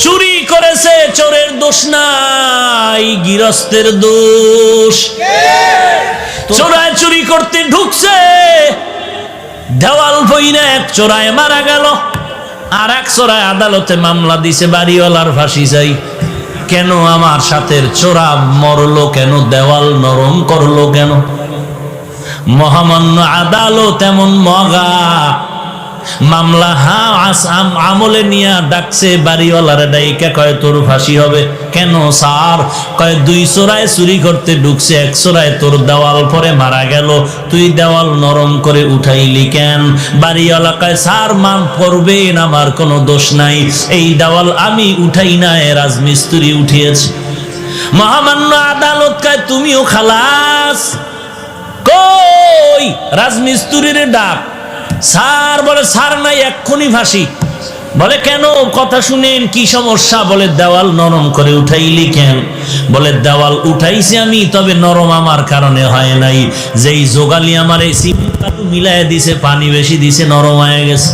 চুরি করেছে, চোরের দোষ নাই, গৃহস্থের দোষ। চোরায় চুরি করতে ঢুকছে, দেওয়াল বইনা এক চোরায় মারা গেল, আর এক চোরায় আদালতে মামলা দিছে, বাড়িওয়ালার ফাঁসি চাই। কেন আমার সাথের চোরা মরলো কেন, দেওয়াল নরম করলো কেন? মহামান্য আদালত এমন মগা, মামলা আমলে নিয়ে ডাকছে বাড়িওয়ালার ডাইকা, কয় তোর ফাঁসি হবে। কেন স্যার? কয় দুই চোরায় চুরি করতে ঢুকছে, এক চোরায় তোর দেওয়াল পরে মারা গেল, তুই দেওয়াল নরম করে উঠাইলি কেন? বাড়িওয়ালা কয় স্যার মাফ করবেন, আমার কোনো দোষ নাই, এই দেওয়াল আমি উঠাই না, রাজমিস্ত্রি উঠিয়েছে। মহামান্য আদালত কয় তুমিও খালাস। কই রাজমিস্ত্রির ডাক। স্যার বলে স্যার নাই, এক্ষুনি ফাঁসি। বলে কেন? কথা শুনেন, কি সমস্যা? বলে দেওয়াল নরম করে উঠাইলি কেন? বলে দেওয়াল উঠাইছি আমি, তবে নরম আমার কারণে হয় নাই, যেই যোগালি আমার এই সিমেন্ট মিলাই দিছে, পানি বেশি দিছে, নরম হয়ে গেছে,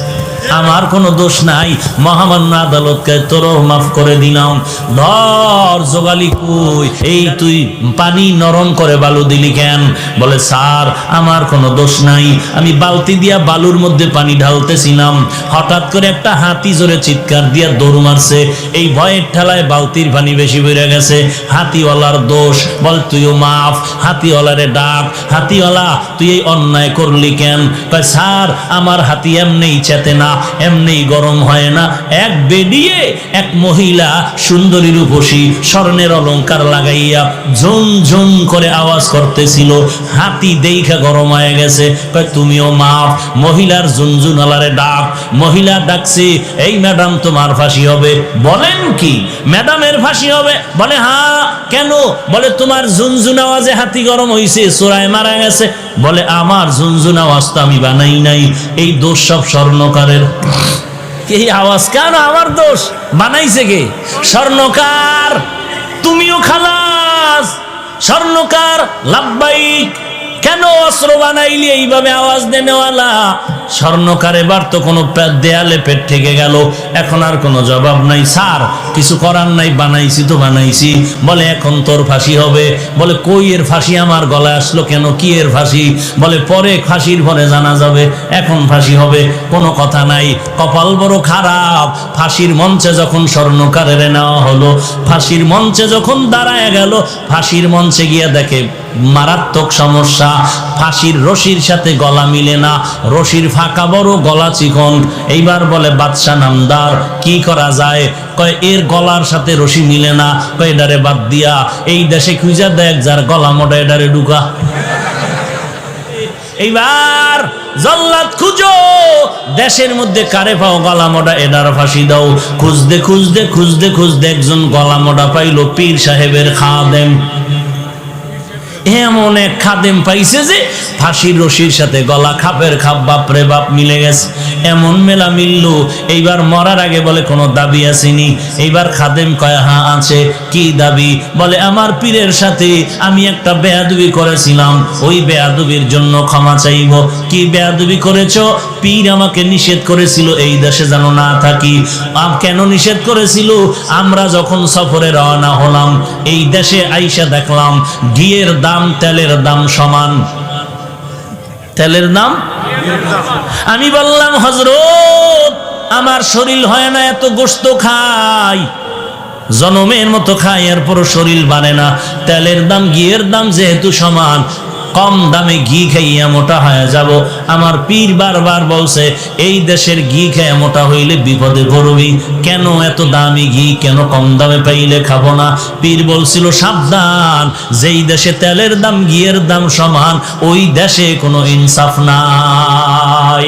আমার কোনো দোষ নাই। মহামান্য আদালতকে তোরও মাফ করে দিলাম। ধর যোগালি কই, এই তুই পানি নরম করে বালু দিলি কেন? বলে স্যার আমার কোনো দোষ নাই, আমি বালতি দিয়া বালুর মধ্যে পানি ঢালতেছিলাম, হঠাৎ করে একটা হাতি জোরে চিৎকার দিয়া দৌড় মারছে, এই ভয়ের ঠেলায় বালতির পানি বেশি বেড়ে গেছে, হাতিওয়ালার দোষ। বল তুইও মাফ। হাতিওয়ালারে ডাক, হাতিওয়ালা তুই এই অন্যায় করলি কেন? কয় স্যার আমার হাতি এমনিই চেতে না, এমনি গরম হয় না, এক বেডিয়ে এক মহিলা সুন্দরী রূপসী স্বর্ণের অলংকার লাগাইয়া ঝুম ঝুম করে আওয়াজ করতেছিল, হাতি দেখা গরম হয়ে গেছে। কয় তুমিও মাফ। মহিলার ঝুনঝুনালারে ডাক, মহিলা ডাকছে, এই ম্যাডাম তোমার ফাঁসি হবে। বলেন কি ম্যাডামের ফাঁসি হবে? বলে হ্যাঁ। কেন? বলে তোমার ঝুনঝুন আওয়াজে হাতি গরম হইছে, চোরায় মারা গেছে। বলে আমার ঝুনঝুন আওয়াজ তো আমি বানাই নাই, এই দোষ সব স্বর্ণকারের। এই আওয়াজ কেন আমার দোষ? বানাইছে কে? স্বর্ণকার। তুমিও খালাস। স্বর্ণকার লাব্বাইক। কেন অস্ত্র বানাইলি এইভাবে আওয়াজ দেনেওয়ালা? স্বর্ণকার এবার তো কোনো দেয়ালে পেট থেকে গেল, এখন আর কোনো জবাব নাই। স্যার কিছু করার নাই, বানাইছি তো বানাইছি। বলে এখন তোর ফাঁসি হবে। বলে কই এর ফাঁসি আমার গলায় আসলো কেন? কি এর ফাঁসি? বলে পরে ফাঁসির পরে জানা যাবে, এখন ফাঁসি হবে। কোনো কথা নাই। কপাল বড় খারাপ, ফাঁসির মঞ্চে যখন স্বর্ণকারের নেওয়া হলো, ফাঁসির মঞ্চে যখন দাঁড়ায় গেল, ফাঁসির মঞ্চে গিয়ে দেখে মারাত্মক সমস্যা, ফাঁসির রশির সাথে গলা মিলে না, রশির ফাঁকা বড়, গলা চিকন। এইবার বলে বাদশা নামদার কি করা যায়? কয় এর গলার সাথে রশি মিলে না, কয় এডারে বাদ দিয়া এই দেশে খুঁজা দেখ যার গলা মোটা, এডারে ঢুকা। এইবার জল্লাদ খুঁজো, দেশের মধ্যে কারে পাও গলা মোটা, এডার ফাঁসি দাও। খুঁজতে খুঁজতে খুঁজতে খুঁজতে একজন গলা মোটা পাইল, পীর সাহেবের খাদেম। এমন এক খাদেম পাইছে যে ফাঁসির রশির সাথে গলা খাপের খাপ, বাপরে বাপ মিলে গেছে। এমন মেলা মিলল। এইবার মরার আগে বলে কোনো দাবি আসেনি? এইবার খাদেম কয় হ্যাঁ আছে। কি দাবি? বলে আমার পীরের সাথে আমি একটা বেয়াদবি করেছিলাম, ওই বেয়াদবির জন্য ক্ষমা চাইব। কি বেয়াদবি করেছ? পীর আমাকে নিষেধ করেছিল এই দেশে যেন না থাকি। কেন নিষেধ করেছিল? আমরা যখন সফরে রওনা হলাম, এই দেশে আইসা দেখলাম ঘিয়ের দাম তেলের দাম সমান। তেলের দাম? আমি বললাম হযরত আমার শরীর হয় না, এত গোশত খাই, জনমের মতো খাই, এরপর শরীর বাড়ে না। তেলের দাম ঘিয়ের দাম যেহেতু সমান, কম দামে ঘি খাইয়া মোটা হয়ে যাব। আমার পীর বারবার বলছে এই দেশের ঘি খেয়ে মোটা হইলে বিপদে পড়বি, কেন এত দামি ঘি, কেন কম দামে পাইলে খাবো না? পীর বলছিল সাবধান, যেই দেশে তেলের দাম ঘিয়ের দাম সমান, ওই দেশে কোনো ইনসাফ নাই।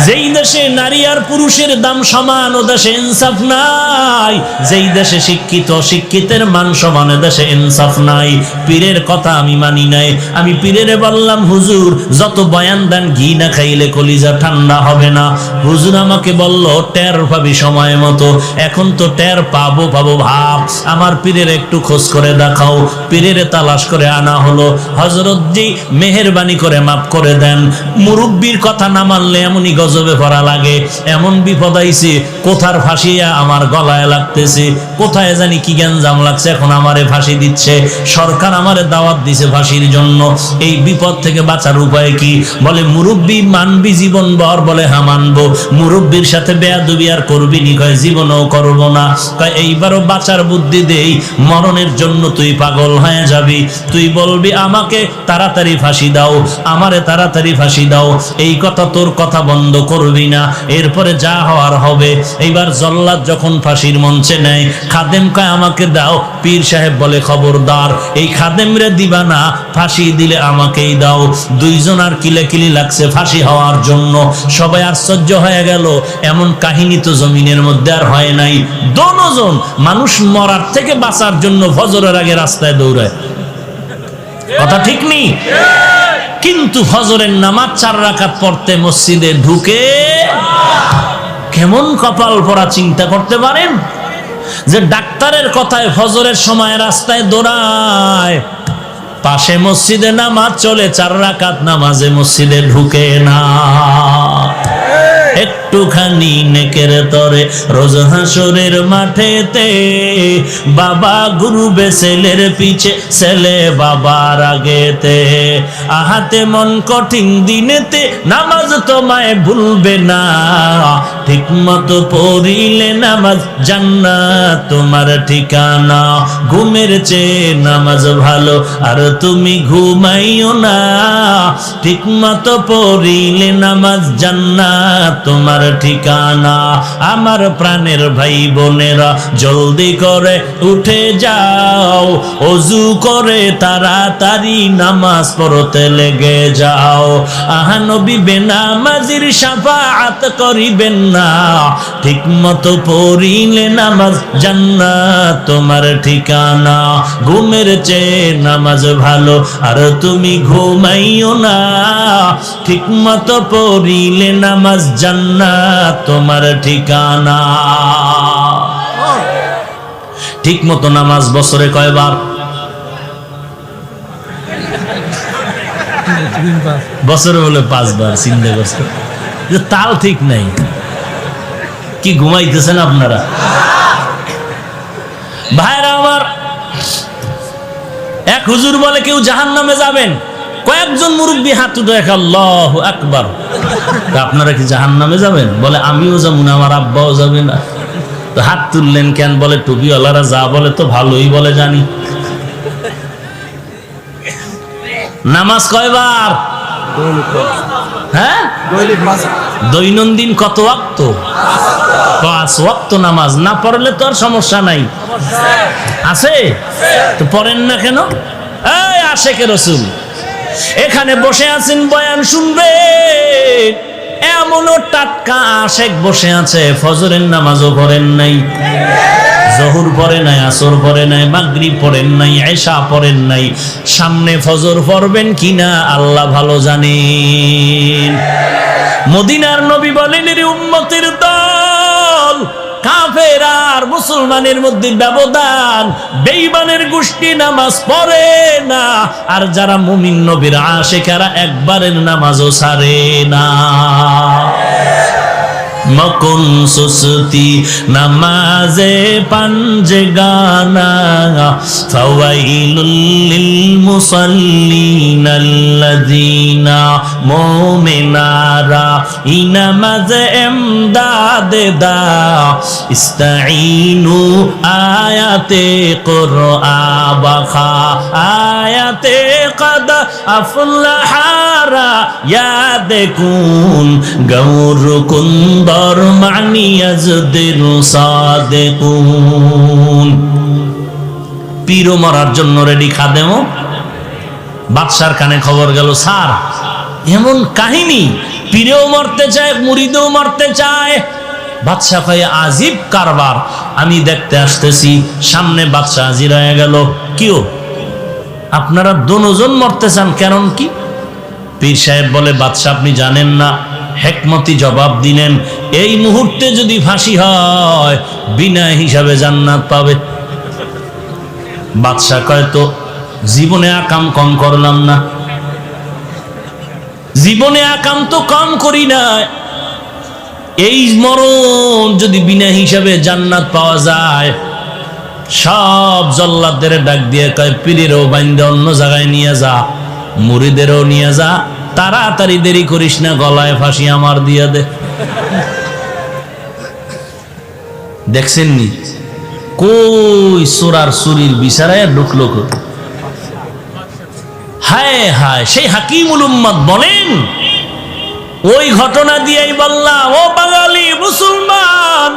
যেই দেশে নারী আর পুরুষের দাম সমান, ও দেশে ইনসাফ নাই। যেই দেশে শিক্ষিত শিক্ষিতের মান সমান, ও দেশে ইনসাফ নাই। পীরের কথা আমি মানি নাই। আমি পীরেরে বললাম হুজুর যত বয়ান দেন ঘি না খাইলে কলিজা ঠান্ডা হবে না। হুজুর আমাকে বলল টের পাবি সময় মতো। এখন তো টের পাবো পাবো ভাব। আমার পীরের একটু খোঁজ করে দেখাও। পীরেরে তালাশ করে আনা হলো। হযরত জি মেহেরবানি করে মাফ করে দেন, মুরব্বির কথা না মানলে মারলে এমনই গজবে পড়া লাগে, এমন বিপদ আইছে, কোথার ফাঁসিয়া আমার গলায় লাগতেছে, কোথায় জানি কি গ্যাঞ্জাম লাগছে, এখন আমারে ফাঁসি দিচ্ছে, সরকার আমারে দাওয়াত দিছে ফাঁসির জন্য। এই বিপদ থেকে বাঁচার উপায় কি? বলে মুরব্বী মানবি জীবনভর? বলে হ্যাঁ মানবো। মুরব্বীর সাথে বেয়াদবি আর করবি নি? কয় জীবনও করবো না। কয় এইবারও বাঁচার বুদ্ধি দেই, মরণের জন্য তুই পাগল হয়ে যাবি, তুই বলবি আমাকে তাড়াতাড়ি ফাঁসি দাও, আমারে তাড়াতাড়ি ফাঁসি দাও, এই কথা তোর কথা বন্ধ করবি না, এরপরে যা হওয়ার হবে। এইবার জল্লাদ যখন ফাঁসির মঞ্চে নেয়, খাদেম কয় আমাকে দাও। পীর সাহেব বলে খবরদার, এই খাদেম রে দিবা না, ফাঁসি দিলে আমাকেই দাও। দুইজন আর কিলাকিলি লাগছে ফাঁসি হওয়ার জন্য। সবাই আশ্চর্য হয়ে গেল, এমন কাহিনী তো জমিনের মধ্যে আর হয় নাই। দোনোজন মানুষ মরার থেকে বাঁচার জন্য ফজরের আগে রাস্তায় দৌড়ায়, কথা ঠিক নেই? কিন্তু ফজরের নামাজ 4 রাকাত পড়তে মসজিদে ঢুকে কেমন কপাল পরা চিন্তা করতে পারেন? যে ডাক্তারের কথায় ফজরের সময় রাস্তায় দৌড়ায়, পাশে মসজিদে নামাজ চলে, 4 রাকাত নামাজে মসজিদে ঢুকে না। একটুখানি নেকের তরে রোজ হাসরের মাঠেতে বাবা ঘুরবে ছেলের পিছে, ছেলে বাবার আগেতে। আহাতে মন কঠিন দিনেতে নামাজ তোমায় ভুলবে না, ঠিক মতো পড়িলে নামাজ জান্নাত তোমার ঠিকানা। ঘুমের চেয়ে নামাজ ভালো আর তুমি ঘুমাইও না, ঠিক মতো পড়িলে নামাজ জান্নাত তোমার ঠিকানা। আমার প্রাণের ভাই বোনেরা জলদি করে উঠে যাও, ওযু করে তাড়াতাড়ি নামাজ পড়তে লেগে যাও। আহা নবী বেনামাজির শাফাআত করিবেন না, ঠিক মতো পড়িলে নামাজ জান্নাত তোমার ঠিকানা। ঘুমের চেয়ে নামাজ ভালো আর তুমি ঘুমাইও না, ঠিক মতো পড়িলে নামাজ জান্নাত তোমার ঠিকানা। ঠিক মতো নামাজ বছরে কয়বার? বছরে হলে 5 বার। চিন্তা করছে যে তাল ঠিক নাই, কি ঘুমাইতেছেন আপনারা? ভাইরা আমার, এক হুজুর বলে কেউ জাহান্নামে যাবেন, কয়েকজন মুরব্বী হাত উঠে আল্লাহু আকবার। আপনারা কি জাহান্নামে যাবেন? বলে আমিও যাবো না, আমার আব্বাও যাবে না। তো হাত তুললেন কেন? বলে টুপিওয়ালারা যা বলে তো ভালোই বলে জানি। নামাজ কয়বার? হ্যাঁ, দৈনন্দিন কত ওয়াক্ত? 5 ওয়াক্ত নামাজ। না পড়লে তো আর সমস্যা নাই, আছে তো পড়েন না কেন? এই আশেকে রাসূল এখানে বসে আছেন, বয়ান শুনবেন, এমনও টাটকা আশেক বসে আছে, ফজরের নামাজও পড়েন নাই, জোহর পড়ে নাই, আসর পড়ে নাই, মাগরিব পড়েন নাই, এশা পড়েন নাই। সামনে ফজর পড়বেন কিনা আল্লাহ ভালো জানেন। মদিনার নবী বলেন, এর উম্মতের দল, কাফের আর মুসলমানের মধ্যে ব্যবধান, বেঈমানের গোষ্ঠী নামাজ পড়ে না, আর যারা মুমিন নবীর আশিকেরা একবারের নামাজও ছাড়ে না। মকুন সুস্তি নামাজে পাঞ্জে গানা, ফাওয়াইলুল লিল মুসাল্লিন আল্লাযিনা মুমিনারা ইনামাজে এমদাদে দা, ইস্তাঈনু আয়াতে কুরআবা, আয়াতে কদ আফলাহারা ইয়াদেকুন গৌরকুন মানি আজদিল সাদেকুন। পীরও মরার জন্য রেডি, খাদেমও। বাদশার কানে খবর গেল, স্যার এমন কাহিনী, পীরেও মরতে চায়, মুরিদও মরতে চায়। বাদশা কয় আজীব কারবার, আমি দেখতে আসতেছি। সামনে বাদশা হাজির হয়ে গেল। কিও আপনারা দুজন মরতে চান, কারণ কি? পীর সাহেব বলে, বাদশা আপনি জানেন না? হেকমতি জবাব দিলেন, এই মুহূর্তে যদি ফাঁসি হয় বিনা হিসাবে জান্নাত পাবে। বাদশা কয় তো জীবনে আকাম কম করলাম না, জীবনে একান্ত কাম করি না, এই মরণ যদি বিনা হিসাবে জান্নাত পাওয়া যায়, সব জল্লাদদের ডাক দিয়ে কয় পীরেরও বাইন্দা অন্য জায়গায় নিয়ে যা, মুরিদেরও নিয়ে যা, তাড়াতাড়ি দেরি করিস না, গলায় ফাঁসি আমার দিয়ে দে। দেখছেন নি কই সোরার সুরির বিচারায় ঢুকলো। হায় হায়, সেই হাকিমুল উম্মত বলেন, ওই ঘটনা দিয়েই বললাম, ও বাঙালি মুসলমান,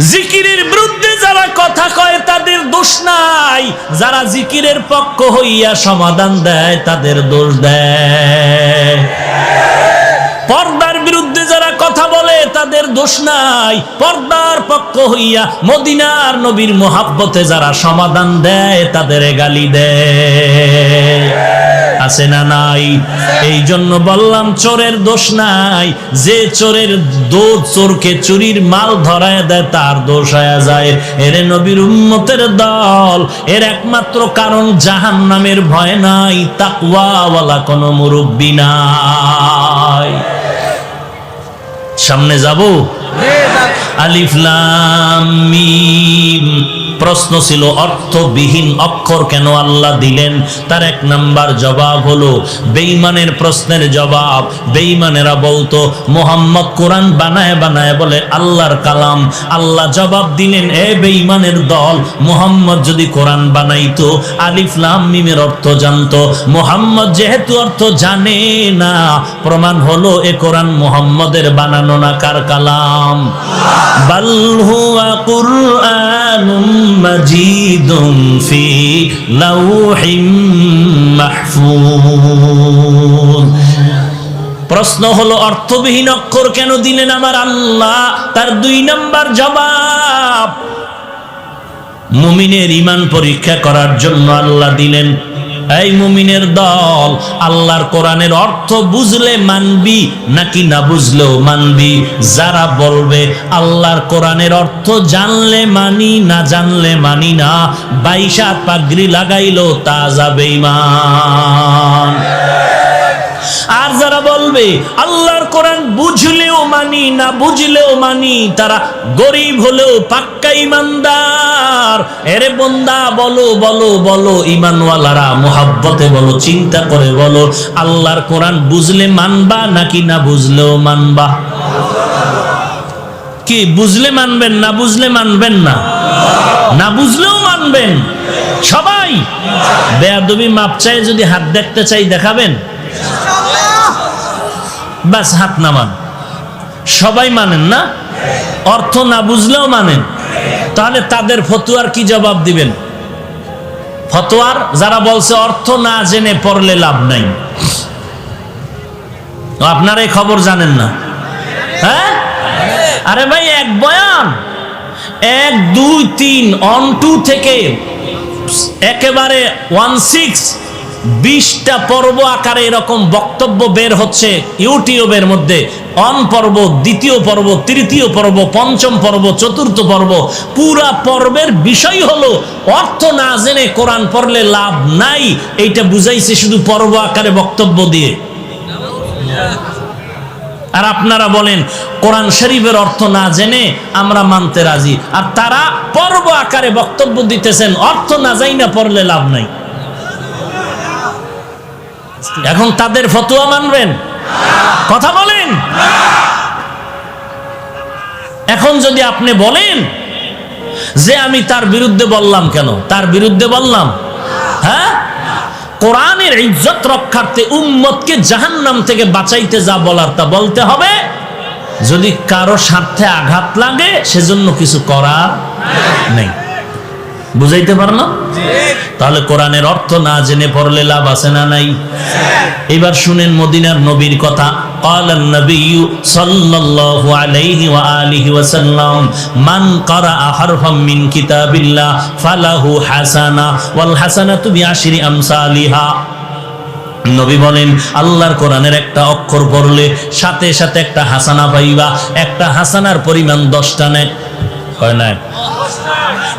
জিকিরের বিরুদ্ধে যারা কথা কয় তাদের দোষ নাই, যারা জিকিরের পক্ষ হইয়া সমাধান দেয় তাদের দোষ দেয়। পর্দার বিরুদ্ধে যারা কথা বলে তাদের দোষ নাই, পর্দার পক্ষ হইয়া মদিনার নবীর মোহাব্বতে যারা সমাধান দেয় তাদের গালি দেয়। আছে না নাই? এই জন্য বললাম চোরের দোষ নাই, যে চোরের দোষ, চোরকে চুরির মাল ধরায় দেয় তার দোষ হয়ে যায়। এর নবীর উম্মতের দল, এর একমাত্র কারণ জাহান্নামের ভয় নাই, তাকওয়াওয়ালা কোনো মুরব্বি নাই। সামনে যাব। আলিফ লাম মিম। প্রশ্ন ছিল অর্থবিহীন অক্ষর কেন আল্লাহ দিলেন? তার এক নাম্বার জবাব হলো বেঈমানের প্রশ্নের জবাব। বেঈমানেরা বলতো মুহাম্মদ কোরআন বানায় বানায় বলে আল্লাহর কালাম। আল্লাহ জবাব দিলেন, এ বেঈমানের দল, মুহাম্মদ যদি কোরআন বানাইতো আলিফ লাম মিমের অর্থ জানতো। মুহাম্মদ যেহেতু অর্থ জানে না, প্রমাণ হলো এ কোরআন মুহাম্মদের বানানো না, কার কালাম? বাল হুয়া কুরআনুম মাজিদুন ফি লাউহিম মাহফুজ। প্রশ্ন হলো অর্থবিহীন অক্ষর কেন দিলেন আমার আল্লাহ? তার দুই নাম্বার জবাব, মুমিনের ঈমান পরীক্ষা করার জন্য আল্লাহ দিলেন। এই মুমিনের দল, আল্লাহর কোরআনের অর্থ বুঝলে মানবি নাকি না বুঝলেও মানবি? যারা বলবে আল্লাহর কোরআনের অর্থ জানলে মানি, না জানলে মানি না, 22 পাগড়ি লাগাইলো তা যাবে ঈমান। আর যারা বলবে আল্লাহর কোরআন বুঝলেও মানি, না বুঝলেও মানি, তারা গরিব হলেও পাক্কা ঈমানদার। এরে বন্দা, বলো বলো বলো, ঈমানওয়ালারা মুহাব্বতে বলো, চিন্তা করে বলো, আল্লাহর কোরআন বুঝলে মানবা নাকি না বুঝলেও মানবা? কি বুঝলে মানবেন, না বুঝলে মানবেন না? না বুঝলেও মানবেন সবাই? বেয়াদবি মাপ চাই, যদি হাত দেখতে চাই দেখাবেন? বাস হাত নামান। সবাই মানেন না? অর্থ না বুঝলেও মানেন? তাহলে তাদের ফতোয়ার কি জবাব দিবেন? ফতোয়ার যারা বলছে অর্থ না জেনে পড়লে লাভ নাই, আপনারা এই খবর জানেন না? হ্যাঁ, আরে ভাই, এক বয়ান 1 2 3 অন 2 থেকে একেবারে 20টা পর্ব আকারে এরকম বক্তব্য বের হচ্ছে ইউটিউবের মধ্যে। অন পর্ব, দ্বিতীয় পর্ব, তৃতীয় পর্ব, পঞ্চম পর্ব, চতুর্থ পর্ব। পুরা পর্বের বিষয় হলো অর্থ না জেনে কোরআন পড়লে লাভ নাই। এইটা বুঝাইছে শুধু পর্ব আকারে বক্তব্য দিয়ে। আর আপনারা বলেন কোরআন শরীফের অর্থ না জেনে আমরা মানতে রাজি, আর তারা পর্ব আকারে বক্তব্য দিতেছেন অর্থ না যাই না পড়লে লাভ নাই। এখন তাদের ফতোয়া মানবেন? কথা বলেন। এখন যদি আপনি বলেন যে আমি তার বিরুদ্ধে বললাম, কেন তার বিরুদ্ধে বললাম? হ্যাঁ, কোরআনের ইজ্জত রক্ষার্থে উম্মতকে জাহান্নাম থেকে বাঁচাইতে যা বলার তা বলতে হবে। যদি কারো স্বার্থে আঘাত লাগে সেজন্য কিছু করার নেই। বুঝাইতে পারলাম? তাহলে কোরআনের অর্থ না জেনে পড়লে লাভ আছে না নাই? এবার শুনেন মদিনার নবীর কথা। قال النبي صلى الله عليه وآله وسلم من قرأ حرفا من كتاب الله فله حسنة والحسنة بعشر أمثالها। নবী বলেন আল্লাহর কোরআনের একটা অক্ষর পড়লে সাথে সাথে একটা হাসানা পাইবা। একটা হাসানার পরিমাণ 10টা নেক হয় না?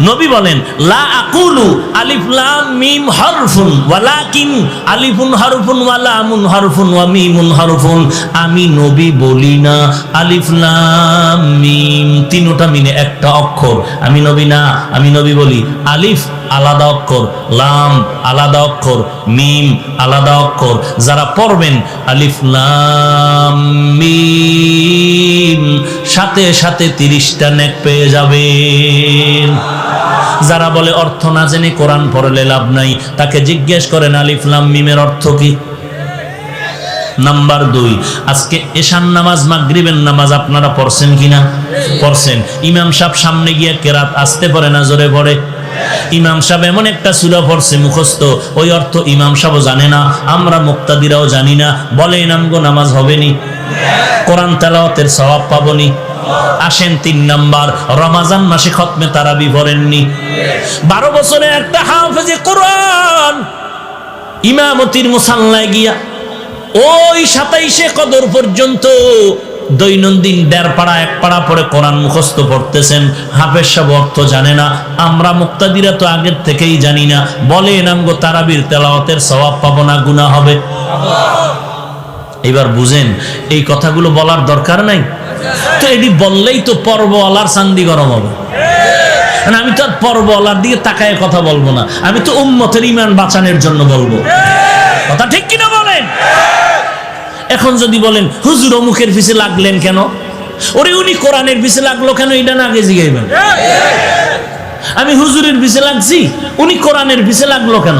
নবী বলেন লা আকুলু আলিফ লাম মিম হরফুন ওয়ালাকিন আলিফুন হরফুন ওয়া লামুন হরফুন ওয়া মিমুন হরফুন। আমি নবী বলি না আলিফ লাম মিম তিনটা মিলে একটা অক্ষর। আমি নবী না, আমি নবী বলি আলিফ আলাদা অক্ষর, লাম আলাদা অক্ষর, মিম আলাদা অক্ষর। যারা পড়বেন আলিফ লাম মিম সাথে সাথে 30টা নেক পেয়ে যাবেন। যারা বলে অর্থ না জেনে কোরআন পড়লে লাভ নাই, তাকে জিজ্ঞেস করেন আলিফ লাম মিমের অর্থ কি। নাম্বার 2, আজকে এশার নামাজ মাগরিবের নামাজ আপনারা পড়ছেন কিনা? পড়ছেন। ইমাম সাহেব সামনে গিয়ে কেরাত আসতে পারে না জোরে পড়ে? ইমাম সাহেব এমন একটা সূরা পড়ছে মুখস্থ, ওই অর্থ ইমাম সাহেবও জানে না, আমরা মুক্তাদিরাও জানি না। বলে নামগো নামাজ হবে নি? কোরআন তেলাওয়াতের সওয়াব পাবনি? আসেন 3 নাম্বার, রমজান মাসে খতমে তারাবি পড়েননি? 12 বছরে একটা হাফেজে কোরআন ইমামতির মুসাল্লায় গিয়া ওই 27শে কদর পর্যন্ত দৈনন্দিন 1.5 পাড়া 1 পাড়া পড়ে কোরআন মুখস্থ পড়তেছেন। হাফেজ সাহেব অর্থ জানে না, আমরা মুক্তাদিরা তো আগের থেকেই জানি না। বলে নামগো তারাবির তেলাওয়াতের সওয়াব পাবো না, গুনাহ হবে? এবার বুঝেন এই কথাগুলো বলার দরকার নাই তো। এটি বললেই তো পর্বওয়ালার চান্দি গরম হবে। আমি তো আর পর্বওয়ালার দিকে তাকায় কথা বলবো না, আমি তো উম্মতের ঈমান বাঁচানোর জন্য বলবো। কথা ঠিক কিনা বলেন? এখন যদি বলেন হুজুর অমুকের পিছে লাগলেন কেন, ওরে উনি কোরআনের পিছে লাগলো কেন, এটা না আগে জিগাইবেন। আমি হুজুরের পিছে লাগছি, উনি কোরআনের পিছে লাগলো কেন,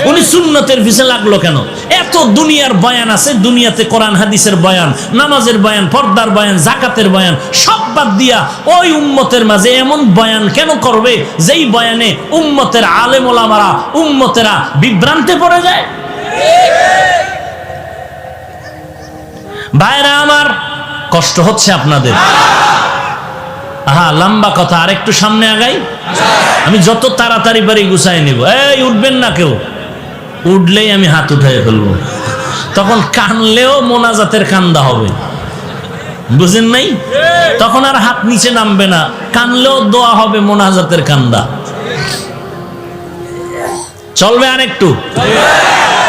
উনি সুন্নতের পিছে লাগলো কেন? এত দুনিয়ার বয়ান আছে, দুনিয়াতে কোরআন হাদিসের বয়ান, নামাজের বয়ান, পর্দার বয়ান, যাকাতের বয়ান সব বাদ দিয়া ওই উম্মতের মাঝে এমন বয়ান কেন করবে যেই বয়ানে উম্মতের আলেম ওলামারা, উম্মতেরা বিভ্রান্তে পড়ে যায়? ভাইরা আমার, কষ্ট হচ্ছে আপনাদের? লম্বা কথা, আর একটু সামনে আগাই। আমি যত তাড়াতাড়ি পারি গুছাই নিব। এই উঠবেন না কেউ, উঠলেই আমি হাত উঠাই ফেলবো। তখন কানলেও মোনাজাতের কান্দা হবে, বুঝেন নাই? তখন আর হাত নিচে নামবে না, কানলেও দোয়া হবে মোনাজাতের কান্দা। চলবে আর একটু?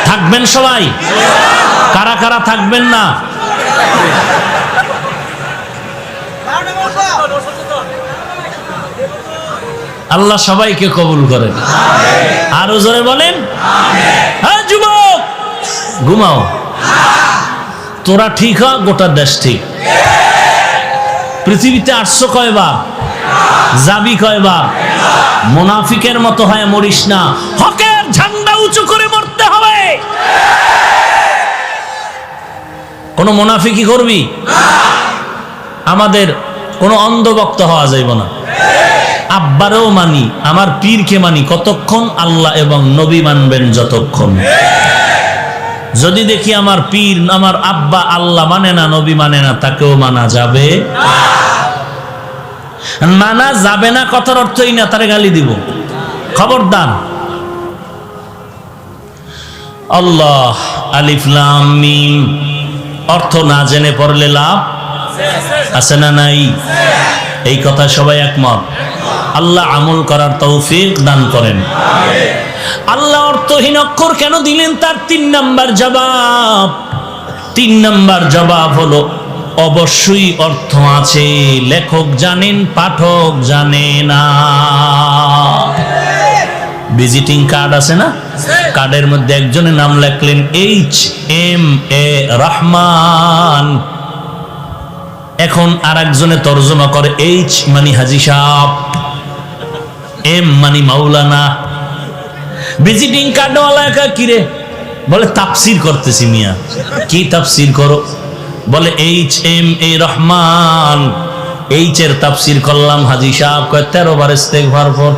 থাকবেন সবাই? কারা কারা থাকবেন না? আল্লাহ সবাইকে কবুল করেন। আরো জোরে বলেন হ্যাঁ। যুবক ঘুমাও, তোরা ঠিক হ, গোটা দেশ ঠিক। পৃথিবীতে 800 কয়বার, যাবি কয়বার? মুনাফিকের মতো হয় মরিস না, হকের ঝান্ডা উঁচু করে মরতে হবে। কোন মুনাফিকি করবি? আমাদের কোন অন্ধভক্ত হওয়া যাইব না। আব্বারও মানি, আমার পীরকে মানি কতক্ষণ? আল্লাহ এবং নবী মানবেন যতক্ষণ। যদি দেখি আমার পীর, আমার আব্বা আল্লাহ মানে না, নবী মানে না, তাকেও মানা যাবে? মানা যাবে না কথার অর্থই না তারে গালি দিব, খবরদার। আল্লাহ আলিফ লাম মিম অর্থ না জেনে পড়লে লাভ আছে না নাই? এই কথা সবাই একমত? আল্লাহ আমল করার তৌফিক দান করেন। আল্লাহ অর্থহীন অক্ষর কেন দিলেন, তার 3 নাম্বার জবাব। 3 নাম্বার জবাব হলো অবশ্যই অর্থ আছে, লেখক জানেন, পাঠক জানে না। ভিজিটিং কার্ড আছে না, কার্ডের মধ্যে একজনের নাম লেখলেন HMA রহমান, এখন আর একজনে তর্জমা করে H মানে হাজী সাহেব, M মানে মাওলানা। ভিজিটিং কার্ড ওয়ালা একা কিরে বলে তাফসীর করতেছি। মিয়া কি তাফসীর করো? বলে HMA রহমান, H এর তাফসীর করলাম হাজী সাহেব। কয় 13 বার ইস্তেগফার পড়।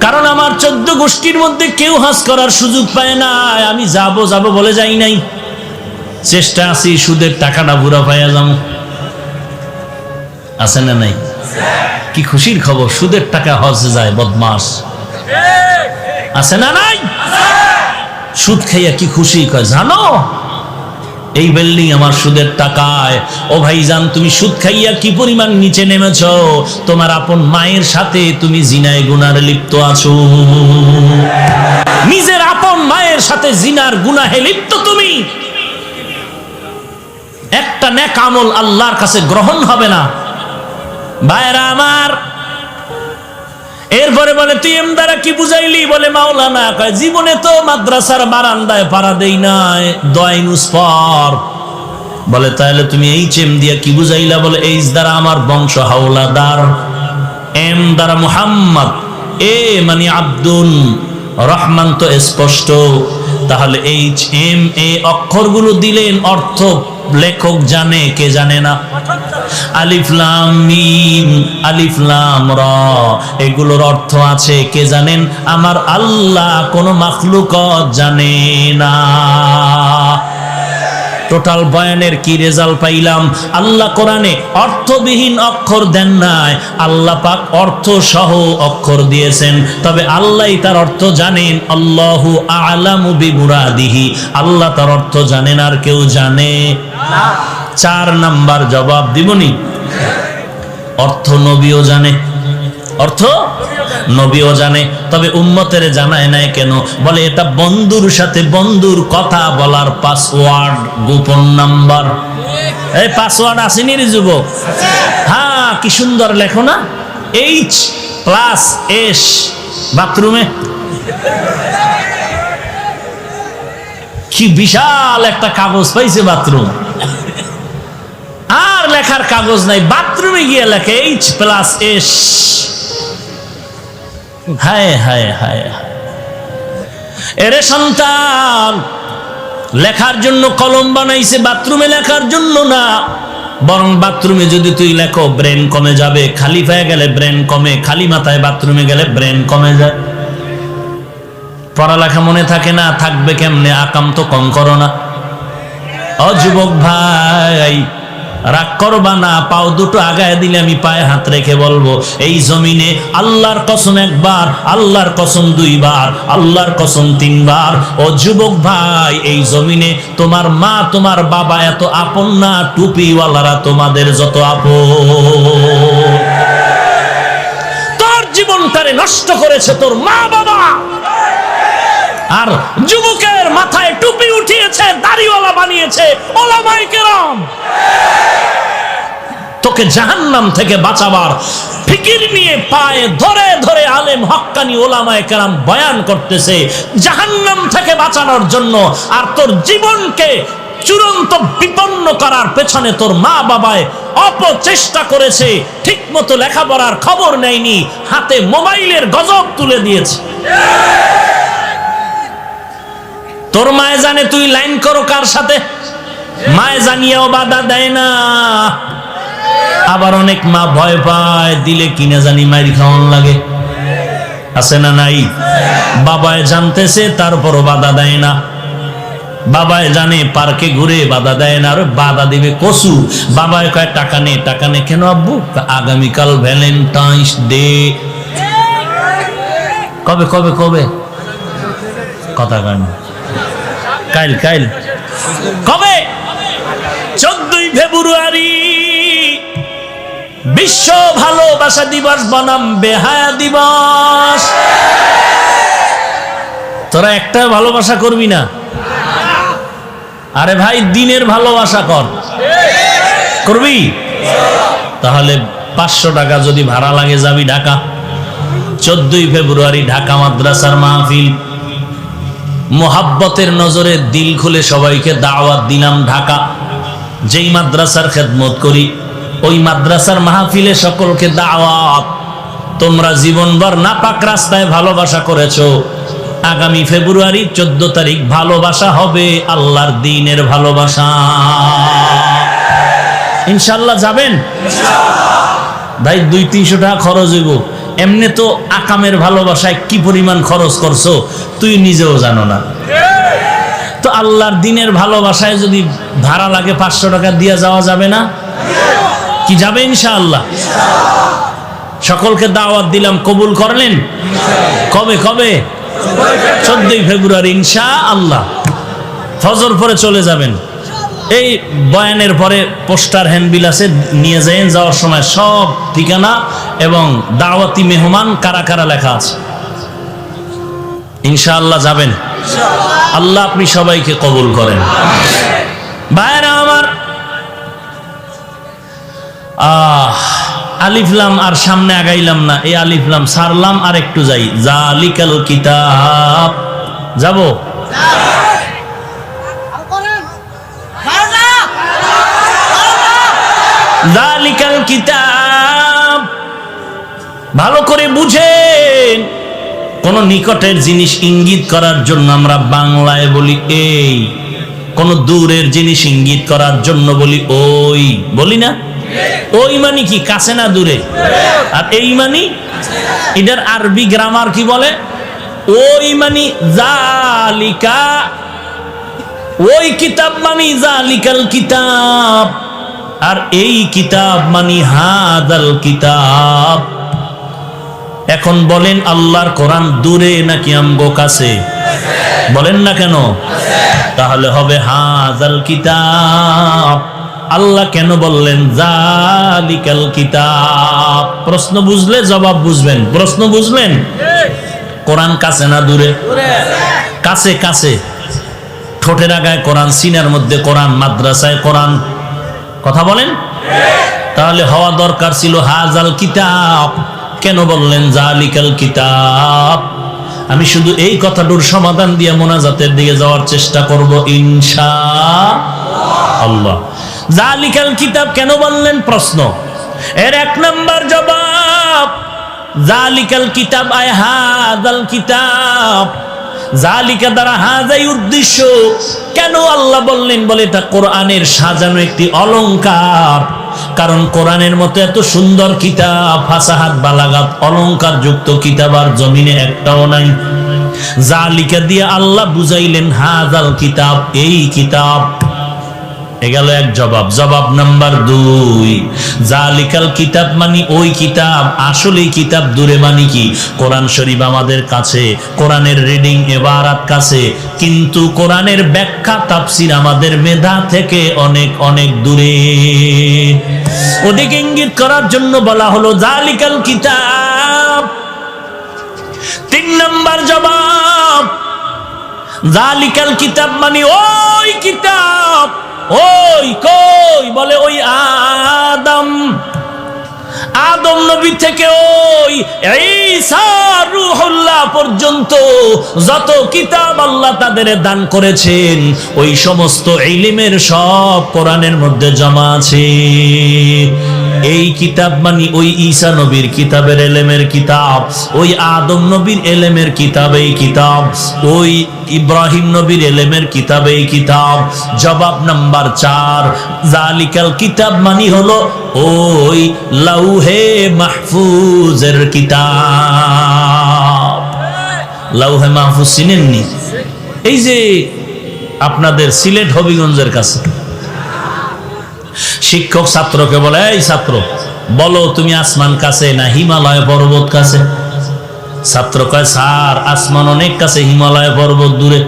কারণ আমার 14 গোষ্ঠীর মধ্যে কেউ হাজ করার সুযোগ পায় না, আমি যাব বলে যাই নাই। চেষ্টা আছি সুদের টাকাটা বুড়া পাইয়া যাবো, আছে না নাই? কি খুশির খবর, সুদের টাকা হজে যায় বদমাস, আছে না নাই? সুদ খাইয়া কি খুশি, কয় জানো এই বিল্ডিং আমার সুদের টাকায়। ও ভাইজান, তুমি সুদ খাইয়া কি পরিমাণ নিচে নেমেছ? তোমার আপন মায়ের সাথে তুমি জিনায় গুনার লিপ্ত আছো। নিজের আপন মায়ের সাথে জিনার গুনাহে লিপ্ত তুমি। একটা নেক আমল আল্লাহর কাছে গ্রহণ হবে না। ভাইরা আমার, এরপরে বলে তুই এম দ্বারা কি বুঝাইলি? বলে মাওলানা কয় জীবনে তো মাদ্রাসার বারান্দায় পাড়া দেই নাই, দয়নুস পর। বলে তাহলে তুমি এই চেম দিয়া কি বুঝাইলা? বলে এইচ দ্বারা আমার বংশ হাওলাদার, এম দ্বারা মুহাম্মদ, এ মানে আব্দুল রহমান তো স্পষ্ট। তাহলে এইচ এম এ অক্ষরগুলো দিলেন, অর্থ লেখক জানে, কে জানে না? আলিফ লাম মিম, আলিফ লাম র, এগুলোর অর্থ আছে, কে জানেন? আমার আল্লাহ, কোন মাখলুকত জানে না। টোটাল বয়ানের কি রেজাল্ট পাইলাম? আল্লাহ কোরআনে অর্থবিহীন অক্ষর দেন নাই, আল্লাহ পাক অর্থ সহ অক্ষর দিয়েছেন। তবে আল্লাহই তার অর্থ জানেন। আল্লাহু আ'লামু বিমুরাদিহি, আল্লাহ তার অর্থ জানেন, আর কেউ জানে না। 4 নাম্বার জবাব দিবনি, অর্থ নবীও জানে, অর্থ নবীও জানে, তবে উম্মতের জানায় নাই কেন? বলে এটা বন্ধুর সাথে বন্ধুর কথা বলার পাসওয়ার্ড, গোপন নাম্বার। এই পাসওয়ার্ড আসেনি রে যুবক? হ্যাঁ, কি সুন্দর লেখো না, H+S। বাথরুমে কি বিশাল একটা কাগজ পাইছে বাথরুম, আর লেখার কাগজ নাই, বাথরুমে গিয়ে লেখে H+S। হায় হায় হায়, এরে সন্তান, লেখার জন্য কলম বানাইছে, বাথরুমে লেখার জন্য না। বরং বাথরুমে যদি তুই লেখো ব্রেন কমে যাবে, খালি পায়ে গেলে ব্রেন কমে, খালি মাথায় বাথরুমে গেলে ব্রেন কমে যায়। পড়ালেখা মনে থাকে না, থাকবে কেমনে? আকাম তো কম করো না। ও যুবক ভাই, রাগ করবা না, পাও দুটো আগায় দিলে আমি পায়ে হাত রেখে বলবো, এই জমিনে আল্লাহর কসম 1 বার, আল্লাহর কসম 2 বার, আল্লাহর কসম 3 বার। ও যুবক ভাই, এই জমিনে তোমার মা তোমার বাবা এত আপন না, টুপিওয়ালারা তোমাদের যত আপন। তোর জীবনটারে নষ্ট করেছে তোর মা বাবা, আর যুবকের মাথায় টুপি উঠিয়েছে, দাড়িওয়ালা বানিয়েছে ওলামায়ে কেরাম। তোকে জাহান্নাম থেকে বাঁচাবার ফিকির নিয়ে পায়ে ধরে ধরে আলেম হক্কানি ওলামায়ে কেরাম বয়ান করতেছে জাহান্নাম থেকে বাঁচানোর জন্য। আর তোর জীবনকে চূড়ান্ত বিপন্ন করার পেছনে তোর মা বাবায় অপচেষ্টা করেছে, ঠিক মতো লেখাপড়ার খবর নেয়নি, হাতে মোবাইলের গজব তুলে দিয়েছে। তোর মায়ে জানে তুই লাইন করো কার সাথে, মায়ে জানিয়েও বাধা দেয় না। আবার অনেক মা ভয় পায়, দিলে কিনে জানি মাইর খাওয়ান লাগে, আছে না নাই? বাবায় জানতেছে তারপরও বাধা দেয় না। বাবায় জানে পার্কে ঘুরে, বাধা দেয় না। আর বাধা দিবে কসু। বাবায় কয় টাকা নে, টাকা নে। কেন আব্বু? আগামীকাল ভ্যালেন্টাইন্স ডে। কবে কবে কবে? কথা কয় না, কাইল কাইল। কবে? 14ই ফেব্রুয়ারি বিশ্ব ভালোবাসা দিবস বনাম বেহায়া দিবস। তোরা একটা ভালোবাসা করবি না? আরে ভাই, দিনের ভালোবাসা কর, করবি? তাহলে 500 টাকা যদি ভাড়া লাগে যাবি ঢাকা। 14ই ফেব্রুয়ারি ঢাকা মাদ্রাসার মাহফিল, মোহাব্বতের নজরে দিল খুলে সবাইকে দাওয়াত দিলাম ঢাকা। যেই মাদ্রাসার খেদমত করি ওই মাদ্রাসার মাহফিলে সকলকে দাওয়াত। তোমরা জীবনভর নাপাক রাস্তায় ভালোবাসা করেছো, আগামী ফেব্রুয়ারি 14 তারিখ ভালোবাসা হবে আল্লাহর দ্বীনের ভালোবাসা। ইনশাআল্লাহ যাবেন? ভাই 200-300 টাকা খরচ হইব। এমনি তো আকামের ভালোবাসায় কি পরিমাণ খরচ করছো তুই নিজেও জানো না। তো আল্লাহর দ্বীনের ভালোবাসায় যদি ভাড়া লাগে 500 টাকা দিয়ে যাওয়া যাবে না? কি যাবে? ইনশাআল্লাহ। সকলকে দাওয়াত দিলাম, কবুল করলেন? কবে কবে? 14ই ফেব্রুয়ারি ইনশাআল্লাহ। ফজর পরে চলে যাবেন। এই বয়ানের পরে পোস্টার হ্যান্ডবিল আছে, নিয়ে যান, যাওয়ার সময় সব ঠিকানা এবং দাওয়াতি মেহমান কারা কারা লেখা আছে। ইনশাআল্লাহ যাবেন। আল্লাহ আপনি সবাইকে কবুল করেন। ভাইরা আমার, আলিফলাম আর সামনে আগাইলাম না, এই আলিফলাম সারলাম আর একটু যাই। জালিকাল কিতাব, যাব? জালিকাল কিতাব, ভালো করে বুঝেন। কোন নিকটের জিনিস ইঙ্গিত করার জন্য আমরা বাংলায় বলি এই, কোন দূরের জিনিস ইঙ্গিত করার জন্য বলি ওই, বলি না? ওই মানে কি, কাছে না দূরে? আর এই মানে, এটার আরবি গ্রামার কি বলে? ওই মানে জালিকা, ওই কিতাব মানে জালিকাল কিতাব, আর এই কিতাব মানে হাদাল কিতাব। এখন বলেন, আল্লাহর কোরআন দূরে নাকি আমগো কাছে? বলেন না কেন? তাহলে হবে হাদাল কিতাব। আল্লাহ কেন বললেন জালিকাল কিতাব? প্রশ্ন বুঝলে জবাব বুঝবেন। প্রশ্ন বুঝলেন? কোরআন কাছে না দূরে? কাছে। কাছে, ঠোঁটের আগায় কোরআন, সিনার মধ্যে কোরআন, মাদ্রাসায় কোরআন। কথা বলেন? তাহলে হওয়া দরকার ছিল হাজাল কিতাব। কেন বললেন জালিকাল কিতাব? আমি শুধু এই কথাটার সমাধান দিয়ে মোনাজাতের দিকে যাওয়ার চেষ্টা করব ইনশাআল্লাহ। জালিকাল কিতাব কেন বললেন? প্রশ্ন। এর এক নাম্বার জবাব, জালিকাল কিতাব আয় হাদাল কিতাব। জালিকা দ্বারা হাজাই উদ্দেশ্য। কেন আল্লাহ বললেন? বলে এটা কোরআনের সাজানো একটি অলংকার। কারণ কোরআনের মতো এত সুন্দর কিতাব, ফাসাহাত, বালাগাত, অলংকার যুক্ত কিতাব আর জমিনে একটাও নাই। জালিকা দিয়ে আল্লাহ বুঝাইলেন হাজাল কিতাব, এই কিতাব। এগেল এক জবাব। জবাব নাম্বার 2, জালিকাল কিতাব মানে ওই কিতাব। আসলে কিতাব দূরে মানে কি? কোরআন শরীফ আমাদের কাছে, কোরআনের রিডিং এবারাত কাছে, কিন্তু কোরআনের ব্যাখ্যা তাফসীর আমাদের মেধা থেকে অনেক অনেক দূরে। ওদিকে ইঙ্গিত করার জন্য বলা হলো জালিকাল কিতাব। 3 নাম্বার জবাব, জালিকাল কিতাব মানে ওই কিতাব। ওই কই? বলে ওই আদম নবী থেকে ওই ঈসা রূহুল্লাহ পর্যন্ত যত কিতাব আল্লাহ তাদের দান করেছেন, ওই সমস্ত ইলমের সব কোরআনের মধ্যে জমা আছে। এই কিতাব মানে ওই ঈসা নবীর কিতাবের এলেমের কিতাব, ওই আদম নবীর এলেমের কিতাব এই কিতাব, ওই ইব্রাহিম নবীর এলেমের কিতাব এই কিতাব। জবাব নাম্বার 4, জালিকাল কিতাব মানে হলো ওই লাউহে মাহফুজের কিতাব। লাউহে মাহফুজ চিনেননি? এই যে আপনাদের সিলেট হবিগঞ্জের কাছে শিক্ষক ছাত্রকে বলে, এই ছাত্র বলো তুমি আসমান কাছে না হিমালয় পর্বত কাছে? ছাত্র কয়, স্যার আসমান অনেক কাছে, হিমালয় পর্বত দূরে।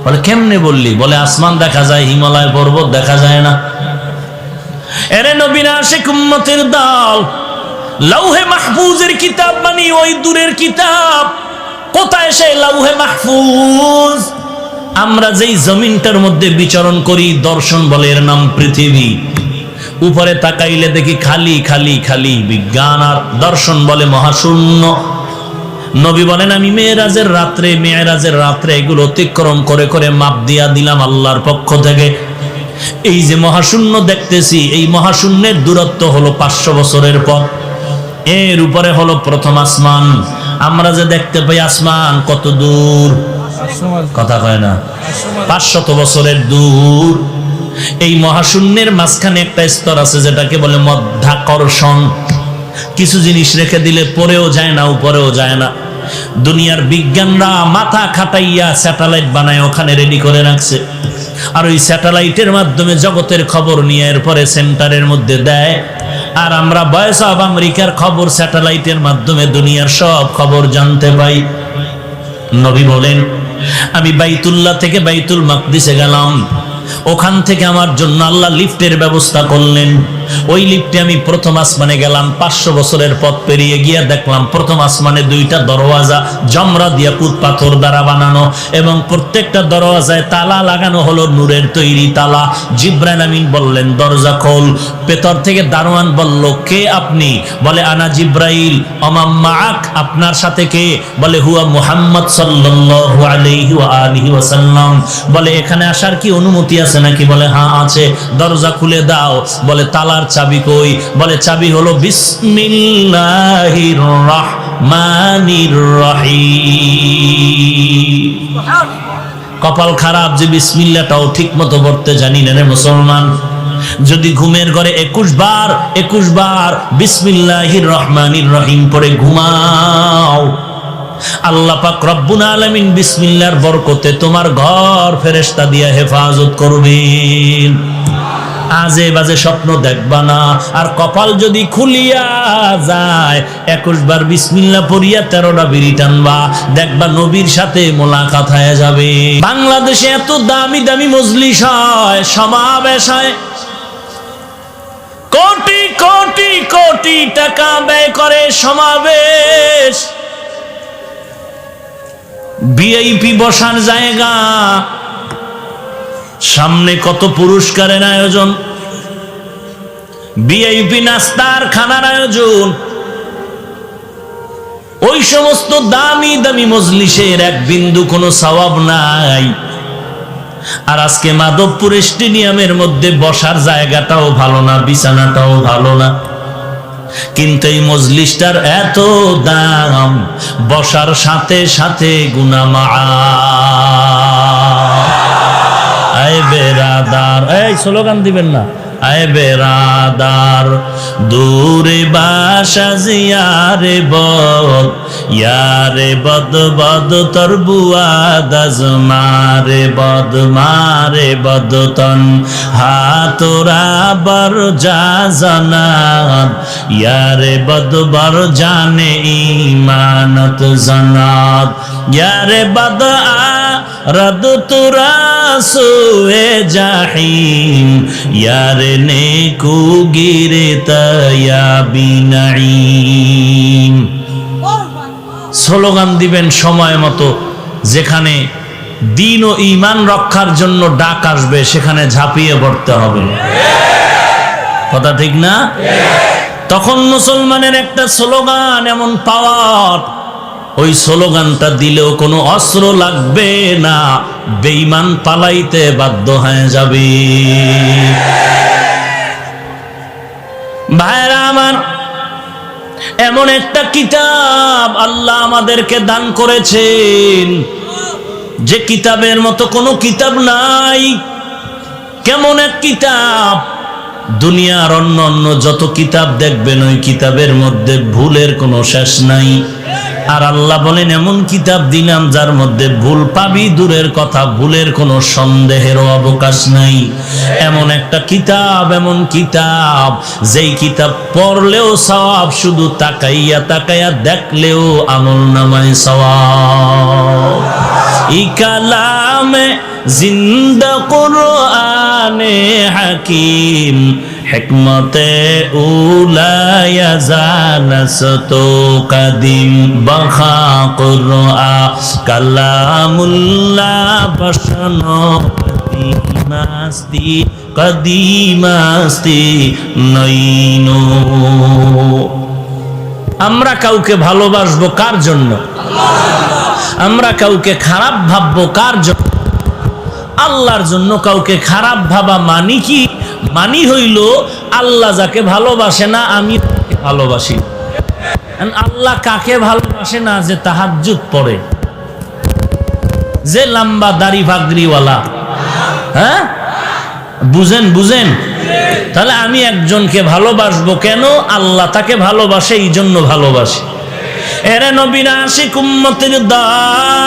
বলে কেমনে বললি? বলে আসমান দেখা যায়, হিমালয় পর্বত দেখা যায় না। এরে নবীনা আশিক উম্মতের দল, লাউহে মাহফুজের কিতাব মানে ওই দূরের কিতাব। কোথায় সে লাউহে মাহফুজ? আমরা যেই জমিনটার মধ্যে বিচরণ করি, দর্শন বলে এর নাম পৃথিবী। উপরে তাকাইলে দেখি খালি খালি খালি, বিজ্ঞান আর দর্শন বলে মহাশূন্য। নবী বলেন আমি মেরাজের রাত্রে এগুলো অতিক্রম করে করে মাপ দিয়া দিলাম আল্লাহর পক্ষ থেকে। এই যে মহাশূন্য দেখতেছি, এই মহাশূন্যের দূরত্ব হলো 500 বছরের পথ। এর উপরে হলো প্রথম আসমান। আমরা যে দেখতে পাই আসমান কত দূর? কথা কয় না? 500 বছরের দূর। এই মহাশূন্যের মাঝখানে একটা স্তর আছে যেটাকে বলে মধ্যাকর্ষণ। কিছু জিনিস রেখে দিলে পরেও যায় না, উপরেও যায় না। দুনিয়ার বিজ্ঞানরা মাথা খাটাইয়া স্যাটেলাইট বানায় ওখানে রেডি করে রাখছে, আর ওই স্যাটেলাইটের মাধ্যমে জগতের খবর নিয়ে এরপরে সেন্টারের মধ্যে দেয়। আর আমরা ভয়েস অফ আমেরিকার খবর স্যাটেলাইটের মাধ্যমে দুনিয়ার সব খবর জানতে পাই। নবী বলেন আমি বাইতুল্লাহ থেকে বাইতুল মাকদিসে গেলাম, ওখান থেকে আমার জন্য আল্লাহ লিফটের ব্যবস্থা করলেন। ওই লিফটে আমি প্রথম আসমানে গেলাম। 500 বছরের পথ পেরিয়ে গিয়ে দেখলাম প্রথম আসমানে 2টা দরওয়াজা জমরাদ ইয়াকুত পাথর দ্বারা বানানো, এবং প্রত্যেকটা দরওয়াজায় তালা লাগানো হলো নূরের তৈরি তালা। জিবরাইল আমিন বললেন দরজা খোল। ভেতর থেকে দারোয়ান বলল, কে আপনি? বলে আনা জিবরাইল। ওমা মাআক, আপনার সাথে কে? বলে হুয়া মুহাম্মদ সাল্লাল্লাহু আলাইহি ওয়া আলিহি ওয়াসাল্লাম। বলে এখানে আসার কি অনুমতি আছে নাকি? বলে হ্যাঁ আছে। দরজা খুলে দাও। বলে তালার চাবি কই? বলে চাবি হলো বিসমিল্লাহির রাহমানির রহিম। কপাল খারাপ যে বিসমিল্লাহটাও ঠিক মতো পড়তে জানি না রে মুসলমান। যদি ঘুমের ঘরে 21 বার বিসমিল্লাহির রহমানির রহিম পড়ে ঘুমাও, আল্লাহ পাক রব্বুল আলামিন বিসমিল্লাহর বরকতে তোমার ঘর ফেরেশতা দিয়ে হেফাজত করবেন। আজে বাজে স্বপ্ন দেখবা না। আর কপাল যদি খুলিয়া যায় 21 বার বিসমিল্লাহ পড়িয়া 13টা বিড়ি টানবা, দেখবা নবীর সাথে মোলাকাত হয়ে যাবে। বাংলাদেশে এত দামি দামি মজলিস হয়, সমাবেশ হয়, কোটি কোটি কোটি টাকা ব্যয় করে সমাবেশ, ভিআইপি বসার জায়গা, সামনে কত পুরস্কারের আয়োজন, ভিআইপি নাস্তার খানার আয়োজন। ওই সমস্ত দামি দামি মজলিসের এক বিন্দু কোনো সওয়াব নাই। আর আজকে মাধবপুর স্টেডিয়ামের মধ্যে বসার জায়গাটাও ভালো না, বিছানাটাও ভালো না, কিন্তু এই মজলিসটার এত দাম, বসার সাথে সাথে গুনাহ মাআফ। আয় বেরাদার, এই স্লোগান দিবেন না। আয় বেরাদার দূরে বাসা জিয়ারে বদ, ইয়ারে বদ বদ তোর বুয়াদ আজমারে বদ, মারে বদ তন হাতরা বর যা জানাত, ইয়ারে বদ বর জানে ইমানত জানাত, ইয়ারে বদ রদ তুরা সোয়ে জাহিম, ইয়ারে নেকু গিরে তয়া বিনাইম। স্লোগান দিবেন সময় মতো। যেখানে দিন ও ঈমান রক্ষার জন্য ডাক আসবে সেখানে ঝাঁপিয়ে পড়তে হবে। কথা ঠিক না? তখন মুসলমানের একটা স্লোগান এমন পাওয়ার, ওই স্লোগানটা দিলেও কোনো অস্ত্র লাগবে না, বেঈমান পালাইতে বাধ্য হয়ে যাবে। ভাইরা আমার, এমন একটা কিতাব আল্লাহ আমাদেরকে দান করেছেন যে কিতাবের মতো কোনো কিতাব নাই। কেমন এক কিতাব! দুনিয়ার অন্য অন্য যত কিতাব দেখবেন ওই কিতাবের মধ্যে ভুলের কোনো শেষ নাই। আর আল্লাহ বলেন এমন কিতাব দিলাম যার মধ্যে ভুল পাবি দূরের কথা, ভুলের কোনো সন্দেহেরও অবকাশ নাই। এমন একটা কিতাব, এমন কিতাব যেই কিতাব পড়লেও সওয়াব, শুধু তাকাইয়া তাকাইয়া দেখলেও আমলনামায় সওয়াব। ই কালামে জিন্দা কুরআনে হাকিম, হিকমতে উলায়া জানাসতো কাদিম, বখা কুরআ কালামুল্লাহ বসনো কদিমাস্তি কদিমাস্তি নইনো। আমরা কাউকে ভালোবাসবো কার জন্য? আমরা কাউকে খারাপ ভাববো কার জন্য? আল্লাহর জন্য। কাউকে খারাপ ভাবা মানি কি? মানি হইল আল্লাহ যাকে ভালোবাসে না আমি তাকে ভালোবাসি। আল্লাহ কাকে ভালোবাসে না? যে তাহাজ্জুদ পড়ে, যে লম্বা দাড়ি পাগড়িওয়ালা। হ্যাঁ, বুঝেন বুঝেন? তাহলে আমি একজনকে ভালোবাসবো কেন? আল্লাহ তাকে ভালোবাসে, এই জন্য ভালোবাসি। এরে নবীর আশিক উম্মতের দল,